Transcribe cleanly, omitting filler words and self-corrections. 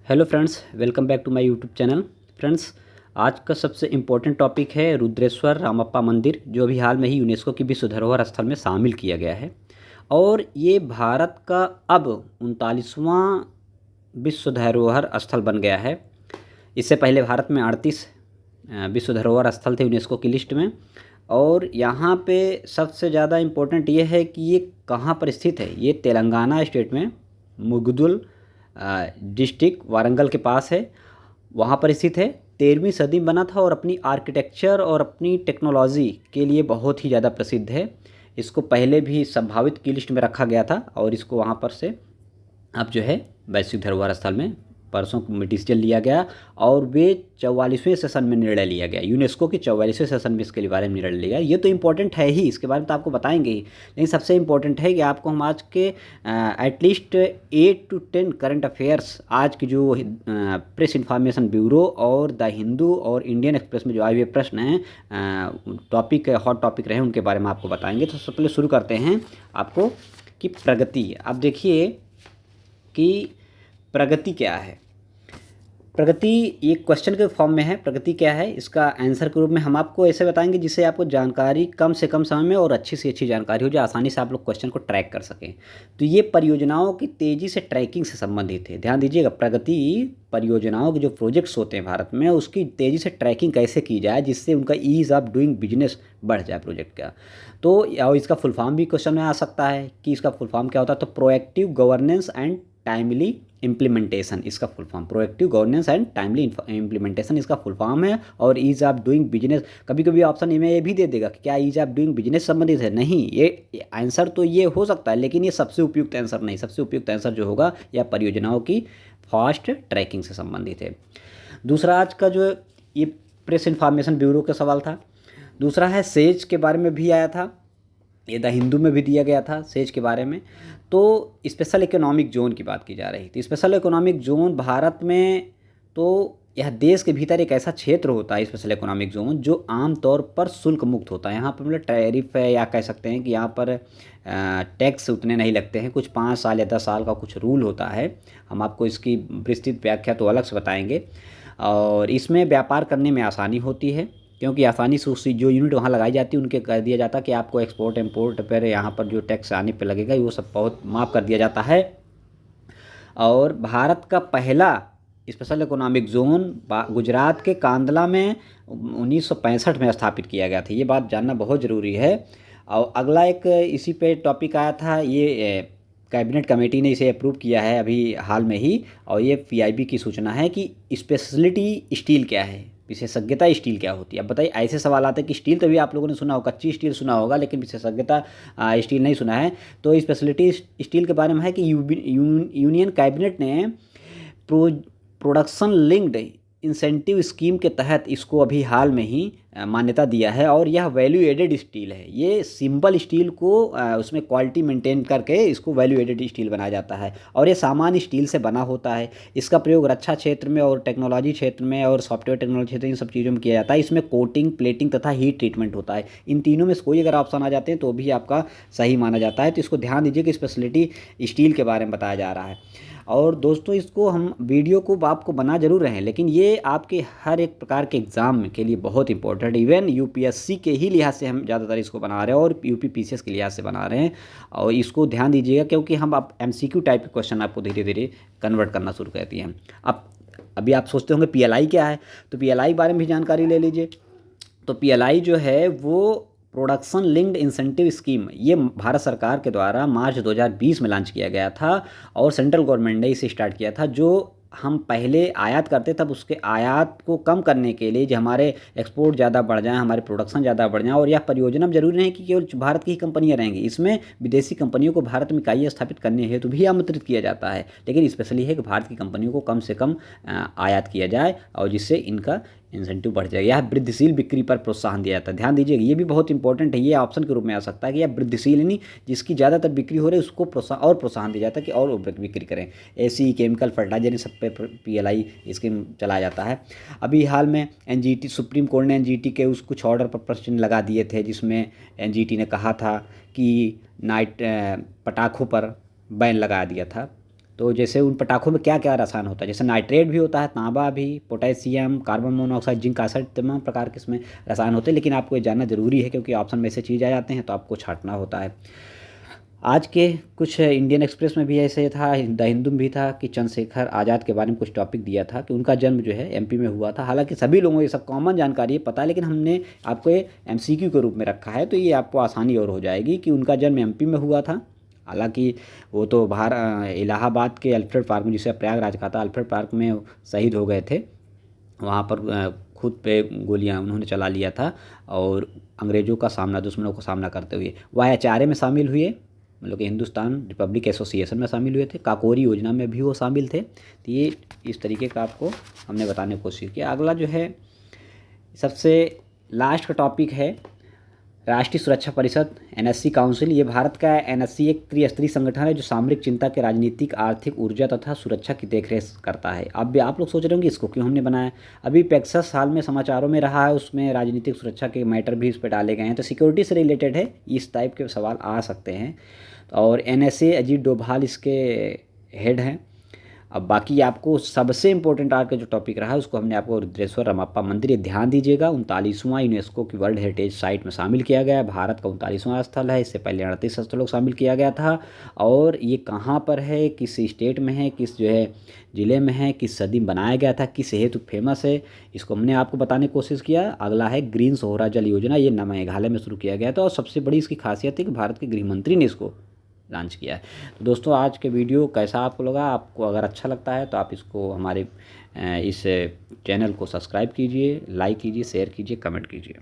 Hello friends, welcome back to my YouTube channel. Friends, आज का सबसे इम्पोर्टेंट टॉपिक है रुद्रेश्वर रामप्पा मंदिर, जो अभी हाल में ही यूनेस्को की विश्व धरोहर स्थल में शामिल किया गया है। और ये भारत का अब 39वां विश्व धरोहर स्थल बन गया है। इससे पहले भारत में 38 विश्व धरोहर स्थल थे यूनेस्को की लिस्ट में। और यहाँ पे सबसे ज़्यादा इम्पोर्टेंट ये है कि ये कहाँ पर स्थित है। ये तेलंगाना स्टेट में मुगदुल डिस्ट्रिक्ट वारंगल के पास है, वहाँ पर स्थित है। 13वीं सदी में बना था और अपनी आर्किटेक्चर और अपनी टेक्नोलॉजी के लिए बहुत ही ज़्यादा प्रसिद्ध है। इसको पहले भी संभावित की लिस्ट में रखा गया था और इसको वहाँ पर से अब जो है वैश्विक धरोहर स्थल में परसों में डिसीजन लिया गया। और वे 44वें सेशन में निर्णय लिया गया, यूनेस्को के 44वें सेशन में इसके बारे में निर्णय लिया गया। ये तो इम्पोर्टेंट है ही, इसके बारे में तो आपको बताएंगे ही, लेकिन सबसे इम्पोर्टेंट है कि आपको हम आज के एटलीस्ट 8 to 10 करंट अफेयर्स, आज की जो प्रेस इन्फॉर्मेशन ब्यूरो और द हिंदू और इंडियन एक्सप्रेस में जो आए हुए प्रश्न हैं, टॉपिक हॉट टॉपिक रहे, उनके बारे में आपको बताएंगे। तो सबसे पहले शुरू करते हैं आपको कि प्रगति। आप देखिए कि प्रगति क्या है। प्रगति एक क्वेश्चन के फॉर्म में है। प्रगति क्या है, इसका आंसर के रूप में हम आपको ऐसे बताएंगे जिससे आपको जानकारी कम से कम समय में और अच्छी से अच्छी जानकारी हो जाए, आसानी से आप लोग क्वेश्चन को ट्रैक कर सकें। तो ये परियोजनाओं की तेज़ी से ट्रैकिंग से संबंधित है। ध्यान दीजिएगा, प्रगति परियोजनाओं के जो प्रोजेक्ट्स होते हैं भारत में, उसकी तेज़ी से ट्रैकिंग कैसे की जाए जिससे उनका ईज़ ऑफ डूइंग बिजनेस बढ़ जाए प्रोजेक्ट का। तो और इसका फुल फॉर्म भी क्वेश्चन में आ सकता है कि इसका फुल फॉर्म क्या होता है। तो proactive governance and timely implementation, इसका full form proactive governance and timely implementation इसका फुल फॉर्म है। और ईज ऑफ डूइंग बिजनेस, कभी कभी ऑप्शन में ये भी दे देगा कि क्या ईज ऑफ डूइंग बिजनेस संबंधित है। नहीं, ये आंसर तो ये हो सकता है, लेकिन ये सबसे उपयुक्त आंसर नहीं। सबसे उपयुक्त आंसर जो होगा यह परियोजनाओं की फास्ट ट्रैकिंग से संबंधित है। दूसरा आज का जो ये प्रेस इन्फॉर्मेशन ब्यूरो का सवाल था। दूसरा है सेज के बारे में भी आया था, ये द हिंदू में भी दिया गया था सेज के बारे में। तो स्पेशल इकोनॉमिक जोन की बात की जा रही थी। स्पेशल इकोनॉमिक जोन भारत में, तो यह देश के भीतर एक ऐसा क्षेत्र होता है स्पेशल इकोनॉमिक जोन जो आमतौर पर शुल्क मुक्त होता है। यहाँ पर मतलब टैरिफ है, या कह सकते हैं कि यहाँ पर टैक्स उतने नहीं लगते हैं। कुछ 5 साल या 10 साल का कुछ रूल होता है। हम आपको इसकी विस्तृत व्याख्या तो अलग से बताएंगे। और इसमें व्यापार करने में आसानी होती है, क्योंकि आसानी से उसी जो यूनिट वहाँ लगाई जाती है उनके कर दिया जाता है कि आपको एक्सपोर्ट इंपोर्ट पर यहाँ पर जो टैक्स आने पे लगेगा वो सब बहुत माफ़ कर दिया जाता है। और भारत का पहला स्पेशल इकोनॉमिक जोन गुजरात के कांदला में 1965 में स्थापित किया गया था। ये बात जानना बहुत ज़रूरी है। और अगला एक इसी पे टॉपिक आया था, ये कैबिनेट कमेटी ने इसे अप्रूव किया है अभी हाल में ही। और ये पीआईबी की सूचना है कि स्पेशलिटी स्टील क्या है, विशेषज्ञता स्टील क्या होती है। अब बताइए, ऐसे सवाल आते हैं कि स्टील तो भी आप लोगों ने सुना होगा, कच्ची स्टील सुना होगा, लेकिन विशेषज्ञता स्टील नहीं सुना है। तो स्पेशलिटी स्टील के बारे में है कि यूनियन कैबिनेट ने प्रोडक्शन लिंक्ड इंसेंटिव स्कीम के तहत इसको अभी हाल में ही मान्यता दिया है। और यह वैल्यू एडेड स्टील है। ये सिंपल स्टील को उसमें क्वालिटी मेंटेन करके इसको वैल्यू एडेड स्टील बनाया जाता है। और ये सामान्य स्टील से बना होता है। इसका प्रयोग रक्षा क्षेत्र में और टेक्नोलॉजी क्षेत्र में और सॉफ्टवेयर टेक्नोलॉजी क्षेत्र, इन सब चीज़ों में किया जाता है। इसमें कोटिंग, प्लेटिंग तथा हीट ट्रीटमेंट होता है। इन तीनों में से कोई अगर ऑप्शन आ जाते हैं तो भी आपका सही माना जाता है। तो इसको ध्यान दीजिए कि स्पेशलिटी स्टील के बारे में बताया जा रहा है। और दोस्तों, इसको हम वीडियो को आपको बना जरूर रहे हैं, लेकिन ये आपके हर एक प्रकार के एग्ज़ाम के लिए बहुत इंपॉर्टेंट, इवन यूपीएससी के ही लिहाज से हम ज़्यादातर इसको बना रहे हैं और यूपी पीसीएस के लिहाज से बना रहे हैं। और इसको ध्यान दीजिएगा, क्योंकि हम अब एमसीक्यू टाइप के क्वेश्चन आपको धीरे धीरे कन्वर्ट करना शुरू कर दिए हैं। अब अभी आप सोचते होंगे पीएलआई क्या है, तो पीएलआई बारे में भी जानकारी ले लीजिए। तो पीएलआई जो है वो प्रोडक्शन लिंक्ड इंसेंटिव स्कीम, ये भारत सरकार के द्वारा मार्च 2020 में लॉन्च किया गया था। और सेंट्रल गवर्नमेंट ने इसे स्टार्ट किया था। जो हम पहले आयात करते तब उसके आयात को कम करने के लिए, जो हमारे एक्सपोर्ट ज़्यादा बढ़ जाए, हमारे प्रोडक्शन ज़्यादा बढ़ जाए। और यह परियोजना जरूरी नहीं कि केवल भारत की ही कंपनियां रहेंगी, इसमें विदेशी कंपनियों को भारत में इकाइयाँ स्थापित करने हेतु भी आमंत्रित किया जाता है। लेकिन स्पेशली है कि भारत की कंपनियों को कम से कम आयात किया जाए और जिससे इनका इंसेंटिव बढ़ जाएगा। यह वृद्धिशील बिक्री पर प्रोत्साहन दिया जाता है। ध्यान दीजिएगा, ये भी बहुत इंपॉर्टेंट है। ये ऑप्शन के रूप में आ सकता है कि यह वृद्धिशील, यानी जिसकी ज़्यादातर बिक्री हो रही है उसको प्रोत्साहन दिया जाता है कि और बिक्री करें। ऐसी केमिकल फर्टिलाइजर सब पे पीएलआई स्कीम चलाया जाता है। अभी हाल में एनजीटी, सुप्रीम कोर्ट ने एनजीटी के उस कुछ ऑर्डर पर प्रश्न लगा दिए थे, जिसमें एनजीटी ने कहा था कि नाइट पटाखों पर बैन लगा दिया था। तो जैसे उन पटाखों में क्या क्या रसायन होता है, जैसे नाइट्रेट भी होता है, तांबा भी, potassium, carbon monoxide, zinc oxide, तमाम प्रकार के इसमें रसायन होते हैं। लेकिन आपको ये जानना ज़रूरी है क्योंकि ऑप्शन में ऐसे चीज़ आ जाते हैं तो आपको छांटना होता है। आज के कुछ इंडियन एक्सप्रेस में भी ऐसे था, द हिंदू में भी था कि चंद्रशेखर आज़ाद के बारे में कुछ टॉपिक दिया था कि उनका जन्म जो है एमपी में हुआ था। हालांकि सभी लोगों को ये सब कॉमन जानकारी है, पता है, लेकिन हमने आपको ये एमसीक्यू के रूप में रखा है तो ये आपको आसानी और हो जाएगी कि उनका जन्म एमपी में हुआ था। हालांकि वो तो बाहर इलाहाबाद के अल्फ्रेड पार्क में, जिसे प्रयागराज कहा था, अल्फ्रेड पार्क में शहीद हो गए थे। वहाँ पर खुद पे गोलियां उन्होंने चला लिया था और अंग्रेज़ों का सामना, दुश्मनों का सामना करते हुए वह एचआरए में शामिल हुए, मतलब कि हिंदुस्तान रिपब्लिक एसोसिएशन में शामिल हुए थे, काकोरी योजना में भी वो शामिल थे। तो ये इस तरीके का आपको हमने बताने की कोशिश किया। अगला जो है सबसे लास्ट का टॉपिक है राष्ट्रीय सुरक्षा परिषद, एनएससी काउंसिल। ये भारत का एनएससी एक त्रिस्तरीय संगठन है जो सामरिक चिंता के राजनीतिक, आर्थिक, ऊर्जा तथा सुरक्षा की देखरेख करता है। अब भी आप लोग सोच रहे होंगे इसको क्यों हमने बनाया। अभी पेक्सस हाल में समाचारों में रहा है, उसमें राजनीतिक सुरक्षा के मैटर भी इस पर डाले गए हैं, तो सिक्योरिटी से रिलेटेड है, इस टाइप के सवाल आ सकते हैं। और एनएसए अजीत डोभाल इसके हेड हैं। अब बाकी आपको सबसे इम्पोर्टेंट आज का जो टॉपिक रहा है उसको हमने आपको रुद्रेश्वर रमाप्पा मंदिर, ये ध्यान दीजिएगा, 39वां यूनेस्को की वर्ल्ड हेरिटेज साइट में शामिल किया गया है। भारत का 39वां स्थल है, इससे पहले 38 स्थलों को शामिल किया गया था। और ये कहाँ पर है, किस स्टेट में है, किस जो है ज़िले में है, किस सदी में बनाया गया था, किस हेतु फेमस है, इसको हमने आपको बताने की कोशिश किया। अगला है ग्रीन सोहरा जल योजना, ये मेघालय में शुरू किया गया था और सबसे बड़ी इसकी खासियत है कि भारत के गृह मंत्री ने इसको लॉन्च किया है। तो दोस्तों आज के वीडियो कैसा आपको लगा, आपको अगर अच्छा लगता है तो आप इसको हमारे इस चैनल को सब्सक्राइब कीजिए, लाइक कीजिए, शेयर कीजिए, कमेंट कीजिए।